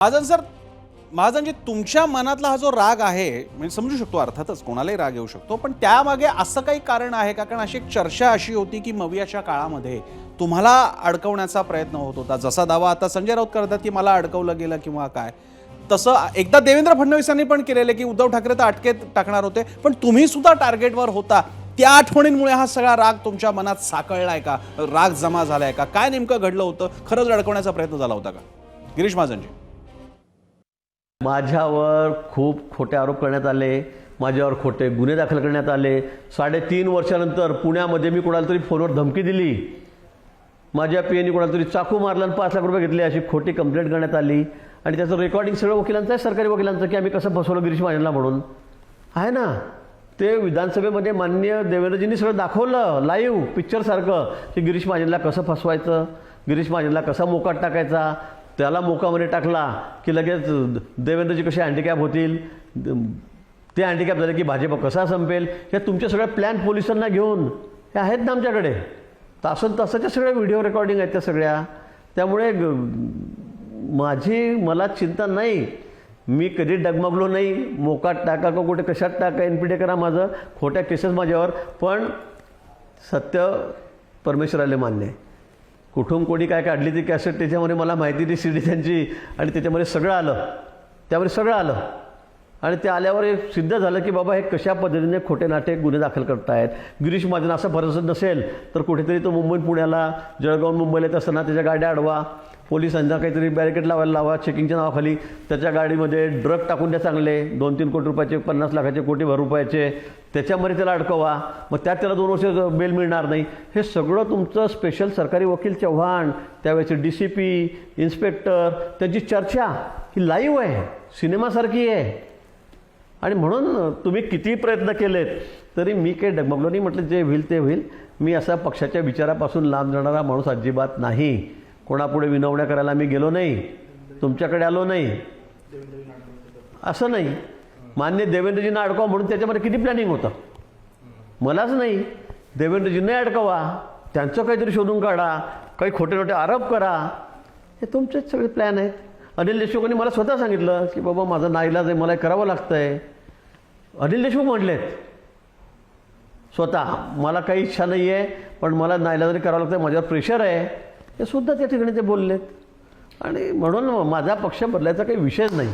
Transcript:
Mahajan sir, महाजनजी, तुमच्या मनातला हा जो राग आहे म्हणजे समजू शकतो, अर्थातच कोणालाही राग येऊ शकतो, पण त्यामागे असं काही कारण आहे का? कारण अशी एक चर्चा अशी होती की मवियाच्या काळामध्ये तुम्हाला अडकवण्याचा प्रयत्न होत होता, जसा दावा आता संजय राऊत करतात की मला अडकवलं गेलं किंवा काय, तसं एकदा देवेंद्र फडणवीसांनी पण केलेलं की उद्धव ठाकरे तर अटकेत टाकणार होते, पण तुम्ही सुद्धा टार्गेटवर होता. त्या आठवणींमुळे हा सगळा राग तुमच्या मनात साकळलाय का? राग जमा झालाय का? काय नेमकं घडलं होतं? खरंच अडकवण्याचा प्रयत्न झाला होता का? गिरीश महाजनजी, माझ्यावर खूप खोटे आरोप करण्यात आले, माझ्यावर खोटे गुन्हे दाखल करण्यात आले. 3.5 वर्षानंतर पुण्यामध्ये मी कोणाला तरी फोनवर धमकी दिली, माझ्या पीएनी कोणाला तरी चाकू मारला आणि 5 लाख रुपये घेतले अशी खोटी कंप्लेंट करण्यात आली. आणि त्याचं रेकॉर्डिंग सगळं वकिलांचं आहे, सरकारी वकिलांचं, की आम्ही कसं फसवलं गिरीश महाजनला म्हणून आहे ना. ते विधानसभेमध्ये माननीय देवेंद्रजींनी सगळं दाखवलं लाईव्ह पिक्चरसारखं, की गिरीश महाजनला कसं फसवायचं, गिरीश महाजनला कसा मोकाट टाकायचा, त्याला मोकामध्ये टाकला की लगेच देवेंद्रजी कसे हँडिकॅप होतील, ते हँडिकॅप झाले की भाजप कसा संपेल, हे तुमचे सगळे प्लॅन पोलिसांना घेऊन हे आहेत ना आमच्याकडे. तासाच्या सगळ्या व्हिडिओ रेकॉर्डिंग आहेत त्या सगळ्या. त्यामुळे मला चिंता नाही, मी कधी डगमगलो नाही. मोकाट टाका का कुठे कशात टाका, एनपीटी करा माझं, खोट्या केसेस माझ्यावर, पण सत्य परमेश्वराला मान्य आहे. कुठून कोणी काय काढली ती कॅसेट, त्याच्यामध्ये मला माहिती ती सीडी त्यांची, आणि त्याच्यामध्ये सगळं आलं, त्यामध्ये सगळं आलं. आणि ते आल्यावर एक सिद्ध झालं की बाबा हे कशा पद्धतीने खोटे नाटे गुन्हे दाखल करतायत. गिरीश महाजन असं फरक नसेल तर कुठेतरी तो मुंबईत पुण्याला, जळगाव मुंबईला येत असताना त्याच्या गाड्या अडवा, पोलिसांना काहीतरी बॅरिकेड लावायला लावा चेकिंगच्या नावाखाली, त्याच्या गाडीमध्ये ड्रग टाकून द्या चांगले 2-3 कोटी रुपयाचे, 50 लाखाचे, कोटीभर रुपयाचे, त्याच्यामध्ये त्याला अडकवा, मग त्यात त्याला 2 वर्ष बेल मिळणार नाही. हे सगळं तुमचं स्पेशल सरकारी वकील चव्हाण, त्यावेळेचे DCP, इन्स्पेक्टर, त्यांची चर्चा ही लाईव्ह आहे, सिनेमासारखी आहे. आणि म्हणून तुम्ही किती प्रयत्न केलेत तरी मी काही डगमगलो नाही. म्हटलं जे होईल ते होईल. मी असा पक्षाच्या विचारापासून लांब जाणारा माणूस अजिबात नाही. कोणापुढे विनवण्या करायला मी गेलो नाही, तुमच्याकडे आलो नाही, असं नाही. मान्य देवेंद्रजींना अडकवा म्हणून त्याच्यामध्ये किती प्लॅनिंग होतं, मलाच नाही, देवेंद्रजींना अडकवा, त्यांचं काहीतरी शोधून काढा, काही खोटे खोटे आरोप करा, हे तुमचेच सगळे प्लॅन आहेत. अनिल देशमुखांनी मला स्वतः सांगितलं की बाबा माझा नाईलाज आहे, मला करावं लागतं आहे. अनिल देशमुख म्हटलेत स्वतः, मला काही इच्छा नाही आहे पण मला नाईलाजाने करावं लागतं, माझ्यावर प्रेशर आहे, हे सुद्धा त्या ठिकाणी ते बोललेत. आणि म्हणून माझा पक्ष बदलायचा काही विषयच नाही.